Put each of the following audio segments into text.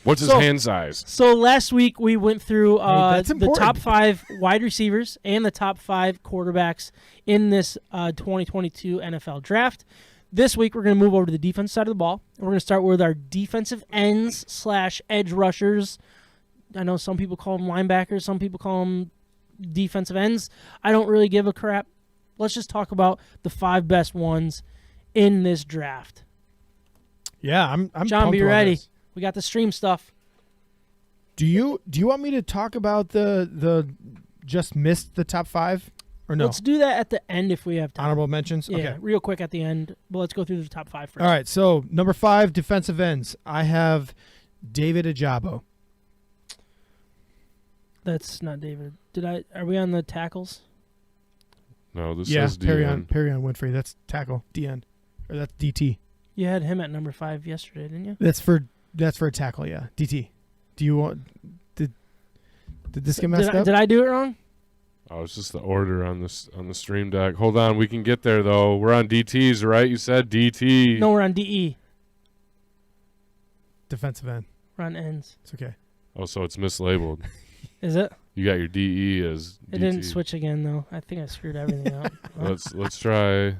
What's his hand size? So last week we went through the top 5 wide receivers and the top 5 quarterbacks in this 2022 NFL draft. This week we're going to move over to the defense side of the ball. And we're going to start with our defensive ends / edge rushers. I know some people call them linebackers. Some people call them defensive ends. I don't really give a crap. Let's just talk about the 5 best ones in this draft. Yeah, I'm John, be ready. This. We got the stream stuff. Do you want me to talk about the just missed the top 5 or no? Let's do that at the end if we have time. Honorable mentions? Yeah, okay. Real quick at the end. But let's go through the top 5 first. All right, so number 5, defensive ends. I have David Ajabo. That's not David. Are we on the tackles? No, this says DN. Perrion Winfrey. That's tackle, DN. Or that's DT. You had him at number 5 yesterday, didn't you? That's for a tackle, yeah. DT. Do you want did this get messed up? Did I do it wrong? Oh, it's just the order on the stream deck. Hold on, we can get there though. We're on DTs, right? You said DT. No, we're on DE. Defensive end. We're on ends. It's okay. Oh, so it's mislabeled. Is it? You got your DE as DT. It didn't switch again though. I think I screwed everything up. Let's try.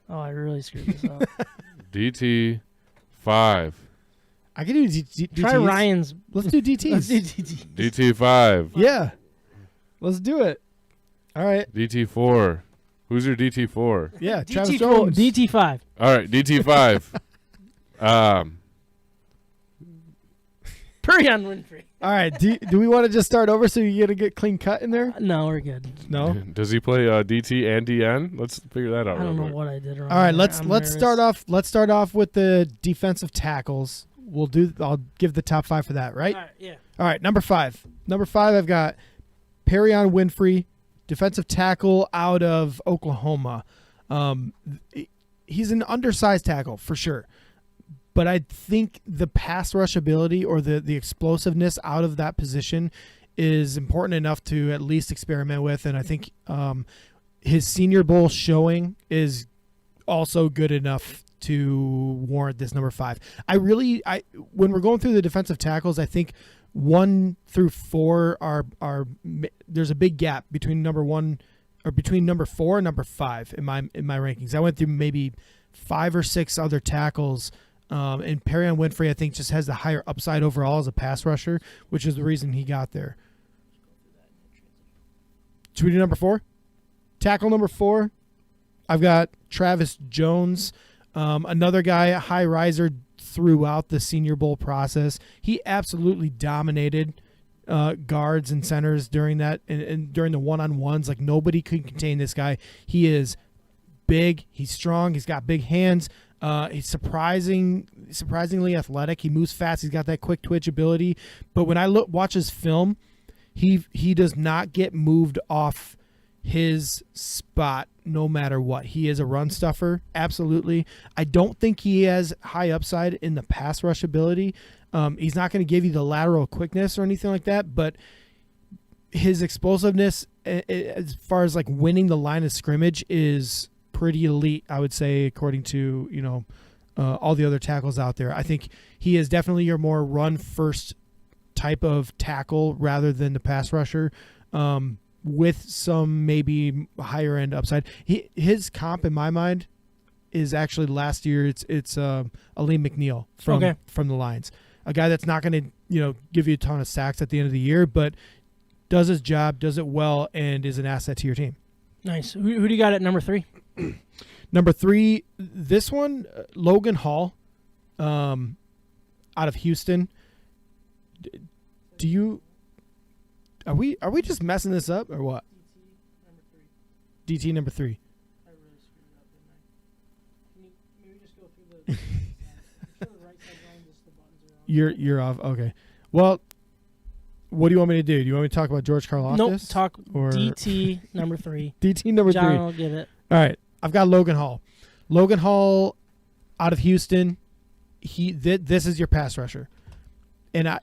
Oh, I really screwed this up. DT 5. I can do DTs. Try Ryan's. Let's do DTs. Let's do DT. DT 5. Yeah. Let's do it. All right. DT 4. Who's your DT 4? Yeah, DT Travis Jones. DT 5. All right, DT 5. Perrion Winfrey. All right. Do we want to just start over so you get a good clean cut in there? No, we're good. No. Does he play DT and DN? Let's figure that out. I don't know what I did wrong. All right, let's nervous. start off. Let's start off with the defensive tackles. I'll give the top 5 for that, right? All right, yeah. All right, number 5. Number 5, I've got Perrion Winfrey, defensive tackle out of Oklahoma. He's an undersized tackle for sure, but I think the pass rush ability or the explosiveness out of that position is important enough to at least experiment with, and I think his Senior Bowl showing is also good enough to warrant this number 5. When we're going through the defensive tackles, I think 1 through 4 are there's a big gap between number 4 and number 5 in my rankings. I went through maybe 5 or 6 other tackles, and Perrion Winfrey I think just has the higher upside overall as a pass rusher, which is the reason he got there. Should we do number 4? Tackle number 4, I've got Travis Jones. Another guy, a high riser throughout the Senior Bowl process. He absolutely dominated guards and centers during that and during the one-on-ones. Like, nobody could contain this guy. He is big. He's strong. He's got big hands. He's surprisingly athletic. He moves fast. He's got that quick twitch ability. But when I watch his film, he does not get moved off his spot no matter what. He is a run stuffer, absolutely. I don't think he has high upside in the pass rush ability. He's not going to give you the lateral quickness or anything like that, but his explosiveness as far as like winning the line of scrimmage is pretty elite, I would say, according to all the other tackles out there. I think he is definitely your more run first type of tackle rather than the pass rusher. With some maybe higher end upside. His comp in my mind is actually last year. It's Aleem McNeil from the Lions, a guy that's not going to give you a ton of sacks at the end of the year, but does his job, does it well, and is an asset to your team. Nice. Who do you got at number 3? Number 3, this one, Logan Hall, out of Houston. Do you? Are we just messing this up or what? DT number 3. I really screwed it up, didn't I? Can you maybe just go through the right side line, just the buttons around? You're off. Okay. Well, what do you want me to do? Do you want me to talk about George Karlaftis? Nope. Talk DT number 3. DT number 3. John will get it. All right. I've got Logan Hall. Logan Hall out of Houston. This is your pass rusher. And I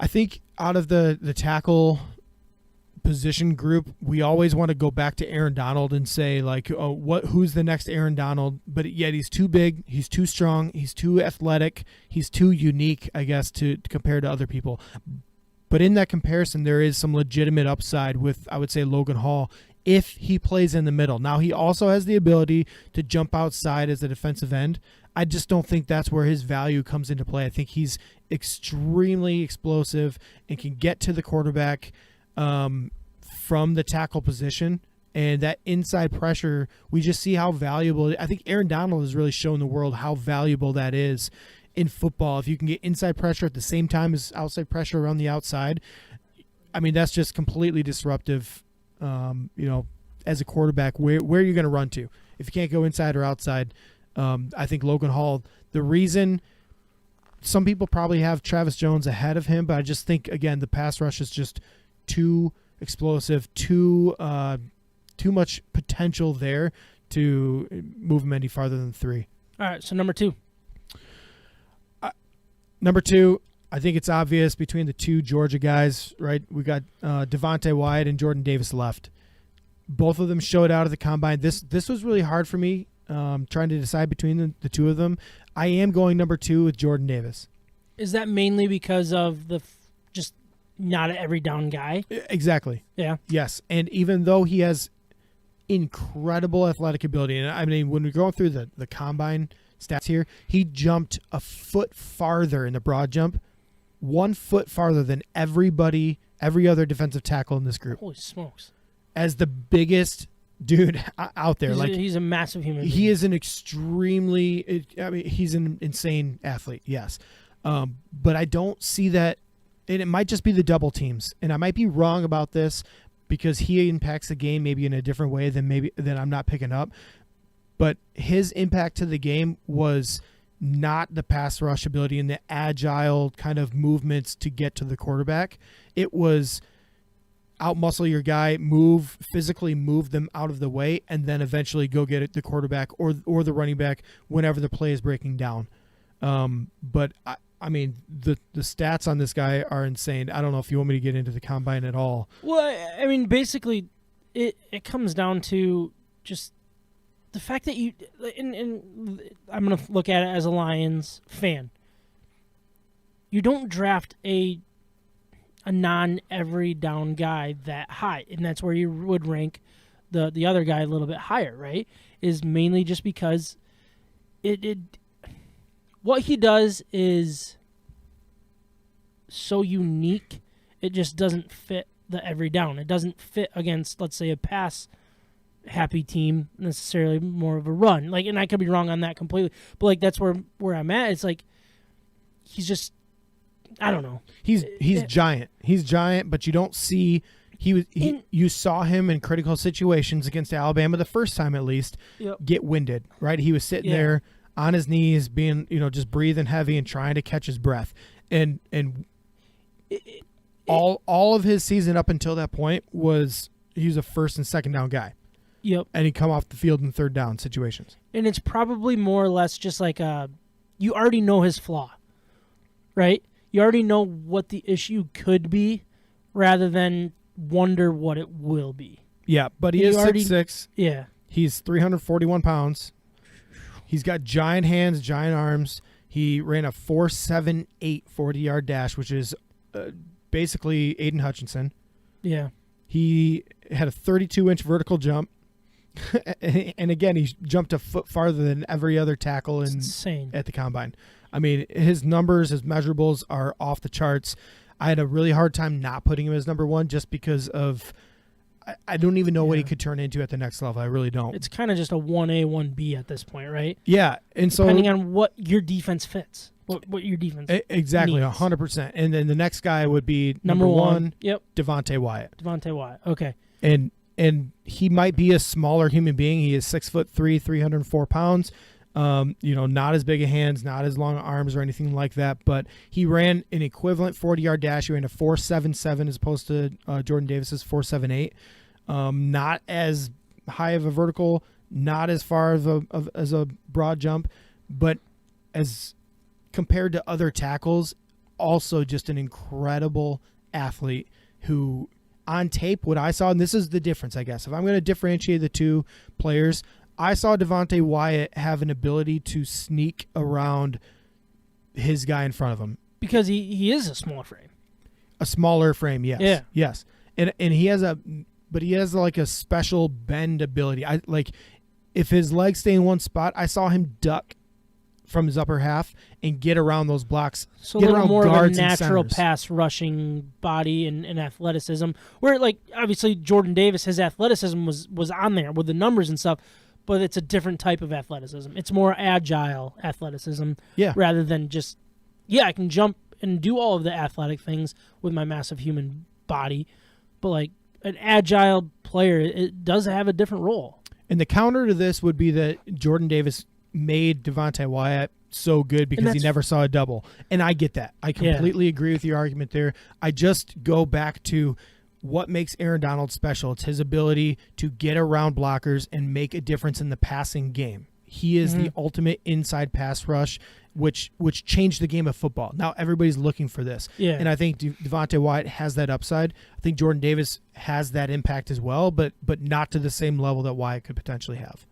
think out of the tackle position group, we always want to go back to Aaron Donald and say, like, oh, who's the next Aaron Donald? But yet he's too big, he's too strong, he's too athletic, he's too unique, I guess, to compare to other people. But in that comparison, there is some legitimate upside with, I would say, Logan Hall if he plays in the middle. Now, he also has the ability to jump outside as a defensive end. I just don't think that's where his value comes into play. I think he's extremely explosive and can get to the quarterback from the tackle position. And that inside pressure, we just see how valuable. I think Aaron Donald has really shown the world how valuable that is in football. If you can get inside pressure at the same time as outside pressure around the outside, I mean, that's just completely disruptive. As a quarterback, where are you going to run to if you can't go inside or outside? I think Logan Hall, the reason some people probably have Travis Jones ahead of him, but I just think, again, the pass rush is just too explosive, too much potential there to move him any farther than 3. All right, so number 2. Number 2, I think it's obvious between the two Georgia guys, right? We got Devante Wyatt and Jordan Davis left. Both of them showed out at the combine. This was really hard for me, trying to decide between the two of them. I am going number 2 with Jordan Davis. Is that mainly because of the just not an every down guy? Exactly. Yeah. Yes, and even though he has incredible athletic ability, and I mean, when we go through the combine stats here, he jumped a foot farther in the broad jump, 1 foot farther than every other defensive tackle in this group. Holy smokes. As the biggest dude out there. He's a massive human being. He is an extremely, he's an insane athlete, yes. But I don't see that, and it might just be the double teams. And I might be wrong about this because he impacts the game maybe in a different way than I'm not picking up. But his impact to the game was not the pass rush ability and the agile kind of movements to get to the quarterback. It was outmuscle your guy, physically move them out of the way, and then eventually go get it the quarterback or the running back whenever the play is breaking down. But I mean, the stats on this guy are insane. I don't know if you want me to get into the combine at all. Well, I mean, basically, it comes down to just the fact that you, and I'm going to look at it as a Lions fan. You don't draft a non-every down guy that high, and that's where you would rank the other guy a little bit higher, right? Is mainly just because what he does is so unique, it just doesn't fit the every down. It doesn't fit against, let's say, a pass-happy team, necessarily more of a run. Like, and I could be wrong on that completely, but like that's where I'm at. It's like he's just, I don't know. He's giant. He's giant, but you don't see you saw him in critical situations against Alabama the first time at least get winded, right? He was sitting there on his knees, being just breathing heavy and trying to catch his breath, and all of his season up until that point was he was a first and second down guy. Yep. And he'd come off the field in third down situations. And it's probably more or less just like you already know his flaw, right? You already know what the issue could be rather than wonder what it will be. Yeah, but he is 6'6". Yeah. He's 341 pounds. He's got giant hands, giant arms. He ran a 4.78 40-yard dash, which is basically Aiden Hutchinson. Yeah. He had a 32-inch vertical jump. And again, he jumped a foot farther than every other tackle insane at the combine. I mean, his numbers, his measurables are off the charts. I had a really hard time not putting him as number 1 just because of I don't even know what he could turn into at the next level. I really don't. It's kind of just a 1A, 1B at this point, right? Yeah. And depending on what your defense fits, what your defense exactly, needs. 100%. And then the next guy would be number 1. Yep. Devante Wyatt. Devonte Wyatt. Okay. And he might be a smaller human being. He is 6'3", 304 pounds. Not as big of hands, not as long arms or anything like that, but he ran an equivalent 40-yard dash. He ran a 4.77 as opposed to Jordan Davis's 4.78. Not as high of a vertical, not as far as a broad jump, but as compared to other tackles, also just an incredible athlete who on tape, what I saw, and this is the difference, I guess. If I'm going to differentiate the two players, I saw Devante Wyatt have an ability to sneak around his guy in front of him. Because he is a smaller frame. A smaller frame, yes. Yeah. Yes. And he has like a special bend ability. If his legs stay in one spot, I saw him duck from his upper half and get around those blocks. So a little more of a natural pass rushing body and athleticism. Where, like, obviously Jordan Davis, his athleticism was on there with the numbers and stuff, but it's a different type of athleticism. It's more agile athleticism rather than just, I can jump and do all of the athletic things with my massive human body, but like an agile player, it does have a different role. And the counter to this would be that Jordan Davis made Devante Wyatt so good because he never saw a double. And I get that. I completely agree with your argument there. I just go back to what makes Aaron Donald special. It's his ability to get around blockers and make a difference in the passing game. He is the ultimate inside pass rush, which changed the game of football. Now everybody's looking for this. Yeah. And I think Devante Wyatt has that upside. I think Jordan Davis has that impact as well, but not to the same level that Wyatt could potentially have.